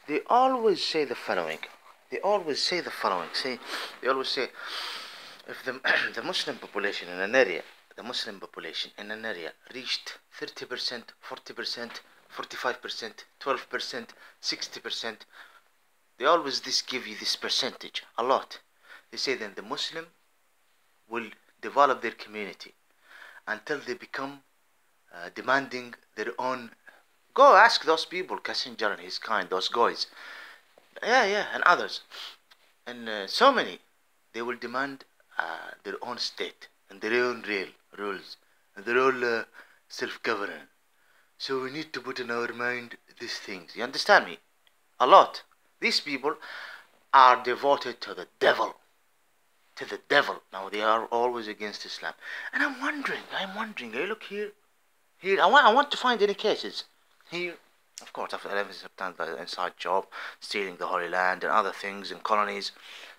They always say the following. They always say the following. They always say, if the the Muslim population in an area, the Muslim population in an area reached 30%, 40%, 45%, 12%, 60%, they always give you this percentage a lot. They say then the Muslim will develop their community until they become demanding their own. Go ask those people, Kissinger and his kind, those guys. Yeah, and others. And so many. They will demand their own state and their own real rules and their own self-governance. So we need to put in our mind these things. You understand me? A lot. These people are devoted to the devil. To the devil. Now they are always against Islam. And I'm wondering, hey, look here. Here, I want to find any cases. Here, of course, after 11 September, inside job, stealing the Holy Land and other things in colonies.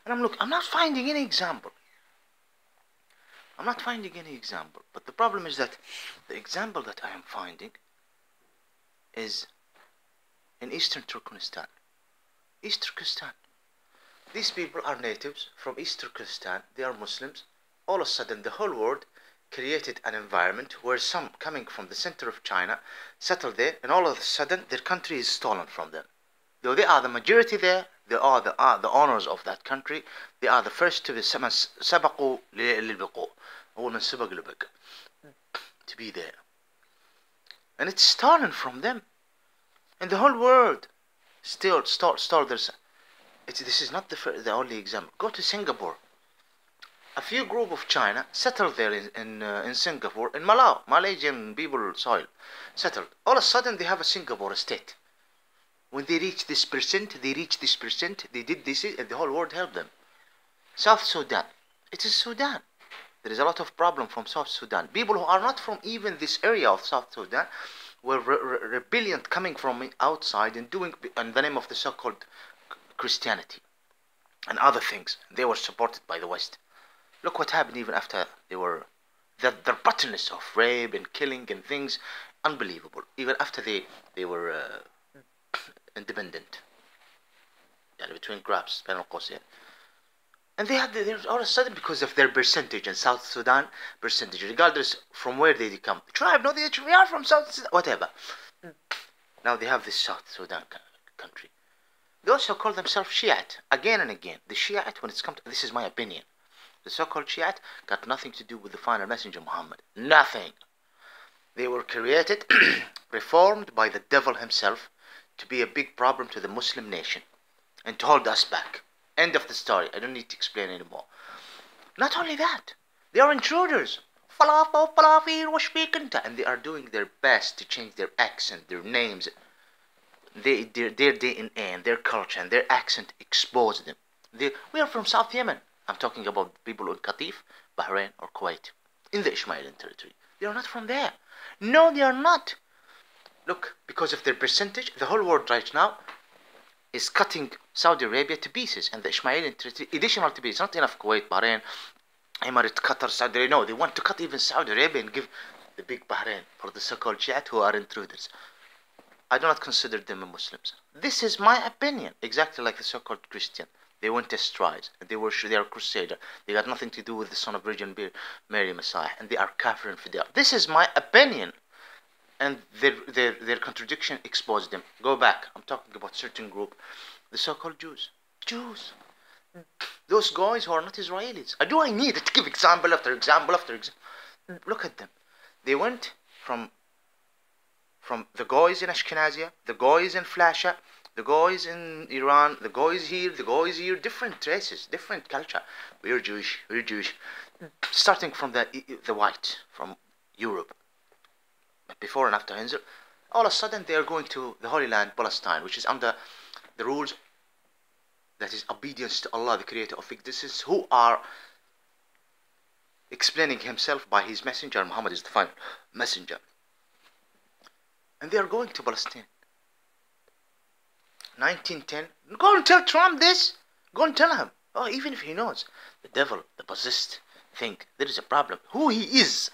And I'm not finding any example. I'm not finding any example. But the problem is that the example that I am finding is in Eastern Turkmenistan. East Turkestan. These people are natives from East Turkestan. They are Muslims. All of a sudden, the whole world created an environment where some coming from the center of China settled there, and all of a sudden their country is stolen from them. Though they are the majority there, they are the owners of that country. They are the first to be سبقوا للبقاء. أول من سبق لبقى. To be there. And it's stolen from them. And the whole world still stole their. This is not the only example. Go to Singapore. A few group of China settled there in Singapore, in Malaysian people soil, settled. All of a sudden they have a Singapore state. When they reach this percent, they did this, and the whole world helped them. South Sudan. It is Sudan. There is a lot of problem from South Sudan. People who are not from even this area of South Sudan were rebellion coming from outside and doing in the name of the so-called Christianity and other things. They were supported by the West. Look what happened even after they were, their brutalness of rape and killing and things, unbelievable. Even after they were independent, between grabs, and they had all of a sudden, because of their percentage in South Sudan, regardless from where they come, tribe, no, we are from South Sudan, whatever. Now they have this South Sudan country. They also call themselves Shiite again and again. The Shiite, when it's come to, this is my opinion. The so-called Shiite got nothing to do with the final messenger Muhammad. Nothing. They were created, reformed by the devil himself to be a big problem to the Muslim nation and to hold us back. End of the story. I don't need to explain anymore. Not only that, they are intruders. And they are doing their best to change their accent, their names, their DNA and their culture and their accent expose them. We are from South Yemen. I'm talking about people in Qatif, Bahrain or Kuwait, in the Ismaili territory. They are not from there. No, they are not. Look, because of their percentage, the whole world right now is cutting Saudi Arabia to pieces, and the Ismaili territory, additional to pieces. Not enough Kuwait, Bahrain, Emirates, Qatar, Saudi Arabia. No, they want to cut even Saudi Arabia and give the big Bahrain for the so-called Shiite who are intruders. I do not consider them Muslims. This is my opinion, exactly like the so-called Christian. They went to strides, and they are crusader. They got nothing to do with the son of Virgin Mary Messiah, and they are kafir and fidel. This is my opinion, and their contradiction exposed them. Go back. I'm talking about certain group, the so-called Jews. Those guys who are not Israelis. Do I need to give example after example after example? Look at them. They went from the guys in Ashkenazia, the guys in Flasha, the guys in Iran, the guys here, different races, different culture. We're Jewish. Starting from the white, from Europe. But before and after Henzl, all of a sudden they are going to the Holy Land, Palestine, which is under the rules that is obedience to Allah, the creator of it. This is who are explaining himself by his messenger. Muhammad is the final messenger. And they are going to Palestine. 1910. Go and tell Trump this. Go and tell him. Oh, even if he knows. The devil, the possessed, think there is a problem. Who he is.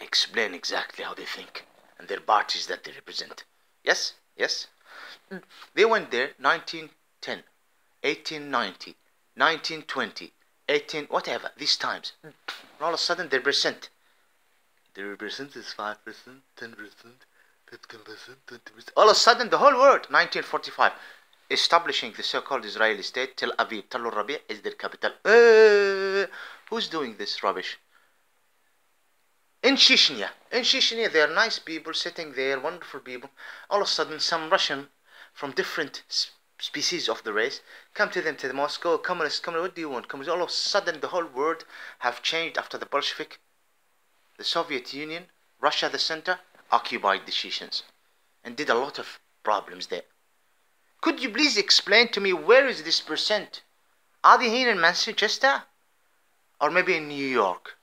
Explain exactly how they think. And their parties that they represent. Yes? They went there 1910, 1890, 1920, 18, whatever, these times. And all of a sudden their percent is 5%, 10%, 15%, 20%. All of a sudden the whole world, 1945, establishing the so-called Israeli state. Tel Aviv, Tel Rabi is their capital. Who's doing this rubbish? In Chechnya, they are nice people sitting there, wonderful people. All of a sudden, some Russian from different species of the race come to them, to the Moscow, communist, what do you want? Communist. All of a sudden, the whole world have changed after the Bolshevik. The Soviet Union, Russia, the center, occupied the Chechens and did a lot of problems there. Could you please explain to me where is this percent? Are they here in Manchester? Or maybe in New York?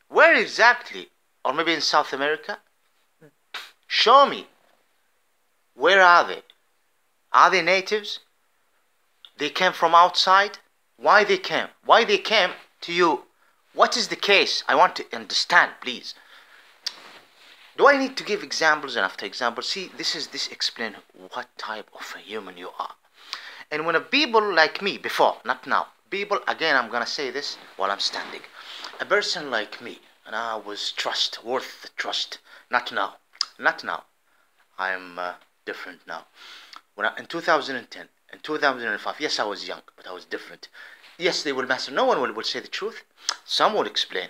Where exactly? Or maybe in South America? Show me. Where are they? Are they natives? They came from outside? Why they came? Why they came to you? What is the case? I want to understand, please. Do I need to give examples and after examples? See, this explain what type of a human you are. And when a people like me, before, not now, people, again, I'm gonna say this while I'm standing. A person like me, and I was worth the trust. Not now. I'm different now. In 2010, in 2005, yes, I was young, but I was different. Yes, they will master. No one will say the truth. Some will explain.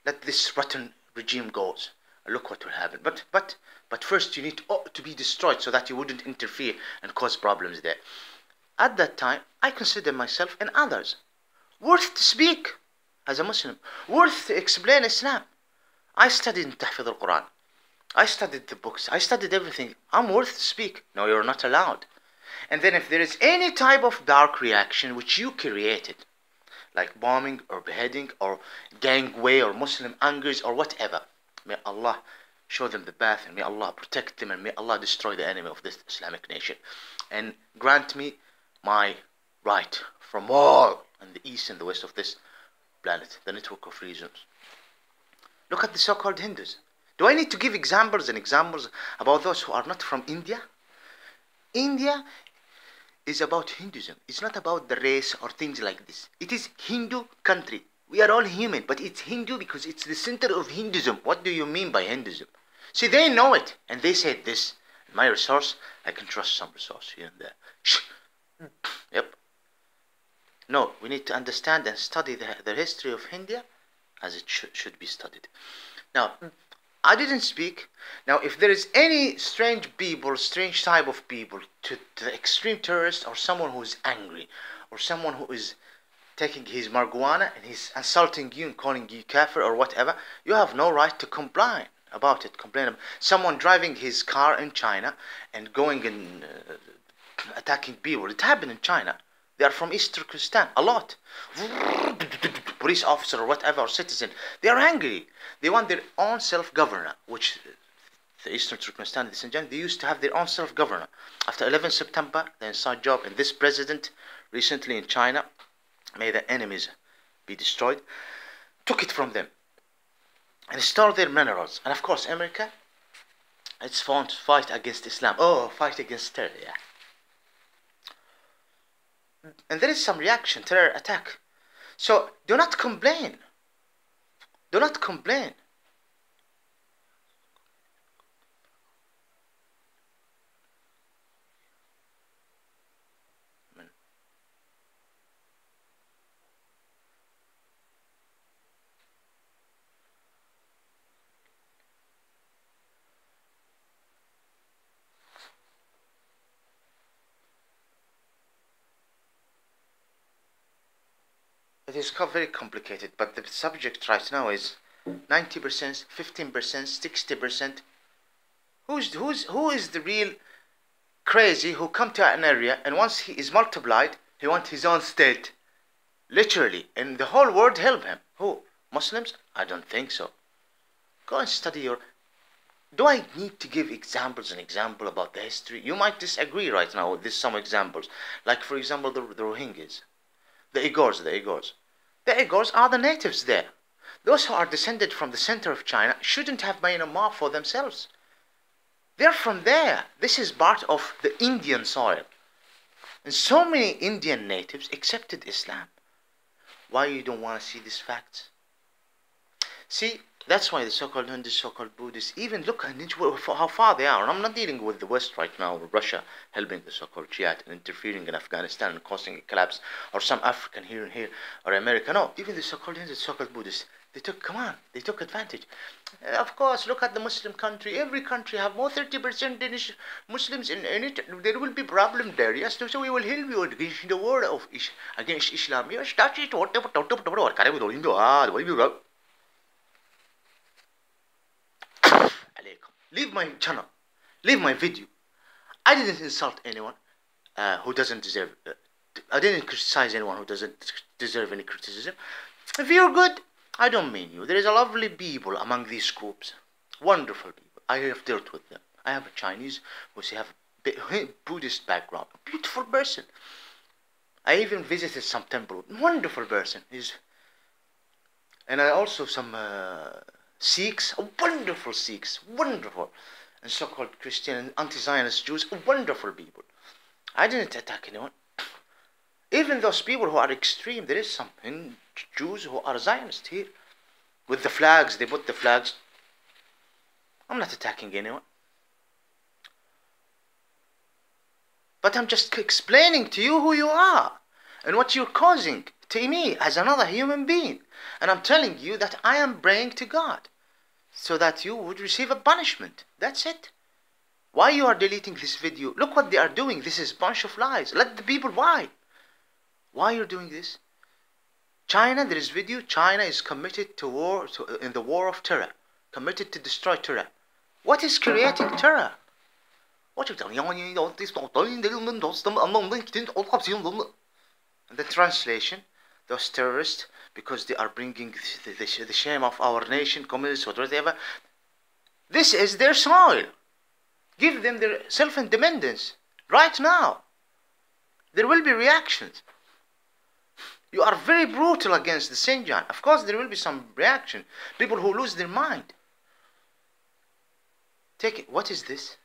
Let this rotten regime goes. Look what will happen. But first, you need to be destroyed so that you wouldn't interfere and cause problems there. At that time, I consider myself and others worth to speak. As a Muslim, worth to explain Islam. I studied in Tahfidh al-Quran. I studied the books. I studied everything. I'm worth to speak. No, you're not allowed. And then if there is any type of dark reaction which you created, like bombing or beheading or gangway or Muslim angers or whatever, may Allah show them the path and may Allah protect them and may Allah destroy the enemy of this Islamic nation. And grant me my right from all in the east and the west of this planet, the network of regions. Look at the so-called Hindus. Do I need to give examples and examples about those who are not from India? India is about Hinduism. It's not about the race or things like this. It is Hindu country. We are all human, but it's Hindu because it's the center of Hinduism. What do you mean by Hinduism? See, they know it, and they said this. My resource, I can trust some resource here and there. Yep. No, we need to understand and study the history of India as it should be studied. Now, I didn't speak. Now, if there is any strange people, strange type of people, to the extreme terrorist or someone who is angry, or someone who is taking his marijuana and he's insulting you and calling you kafir or whatever, you have no right to complain about it. Complain about someone driving his car in China and going and attacking people. It happened in China. They are from East Turkestan, a lot. Police officer or whatever, or citizen. They are angry. They want their own self-governor, which the Eastern Turkestan, they used to have their own self-governor. After 11 September, the inside job, and this president recently in China, may the enemies be destroyed, took it from them and stole their minerals. And of course, America, it's found to fight against Islam. Oh, fight against terror, yeah. And there is some reaction, terror attack. So do not complain. Do not complain. It is very complicated, but the subject right now is 90%, 15%, 60%. Who is the real crazy who come to an area and once he is multiplied, he wants his own state, literally, and the whole world help him? Who? Muslims? I don't think so. Go and study your. Do I need to give examples about the history? You might disagree right now with some examples, like for example the Rohingyas. The Uyghurs. The Uyghurs are the natives there. Those who are descended from the center of China shouldn't have Myanmar for themselves. They're from there. This is part of the Indian soil. And so many Indian natives accepted Islam. Why you don't want to see these facts? See, that's why the so-called Hindus, so-called Buddhists, even look at how far they are. And I'm not dealing with the West right now, or Russia helping the so-called Creat and interfering in Afghanistan and causing a collapse, or some African here and here, or America. No, even the so-called Hindus, so-called Buddhists, they took advantage. Of course, look at the Muslim country. Every country have more 30% Muslims in it. There will be problem there. Yes, so we will help you against the war of against Islam. Yes, that's it. Leave my channel. Leave my video. I didn't insult anyone who doesn't deserve. I didn't criticize anyone who doesn't deserve any criticism. If you're good, I don't mean you. There is a lovely people among these groups. Wonderful people. I have dealt with them. I have a Chinese who have a Buddhist background. A beautiful person. I even visited some temple. Wonderful person. And I also some Sikhs. Wonderful Sikhs. Wonderful. And so-called Christian and anti-Zionist Jews. Wonderful people. I didn't attack anyone. Even those people who are extreme, there is some Jews who are Zionists here. With the flags, they put the flags. I'm not attacking anyone. But I'm just explaining to you who you are. And what you're causing to me as another human being. And I'm telling you that I am praying to God. So that you would receive a punishment. That's it. Why you are deleting this video? Look what they are doing. This is a bunch of lies. Let the people, why? Why you're doing this? China, there is video. China is committed to war, in the war of terror. Committed to destroy terror. What is creating terror? What and the translation, those terrorists, because they are bringing the shame of our nation, communists, whatever. This is their soil. Give them their self-independence right now. There will be reactions. You are very brutal against the Xinjiang. Of course, there will be some reaction. People who lose their mind. Take it. What is this?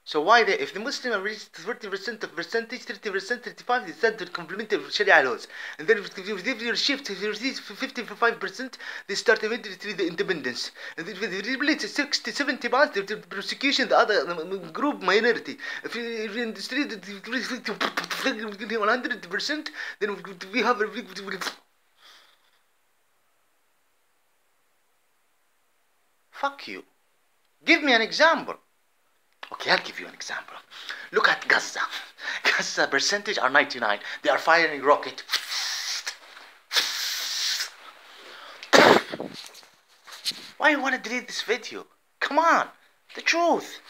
So why if the Muslims have reached 30% of percentage, 30%, 35%, they complement the Sharia laws. And then if you shift, if you receive 55%, they start immediately the independence. And if they relate 60, 70 months, the prosecution, the other group minority. If you in the street, 100%, then we have a... Fuck you. Give me an example. Okay, I'll give you an example. Look at Gaza. Gaza percentage are 99. They are firing rocket. Why you want to delete this video? Come on, the truth.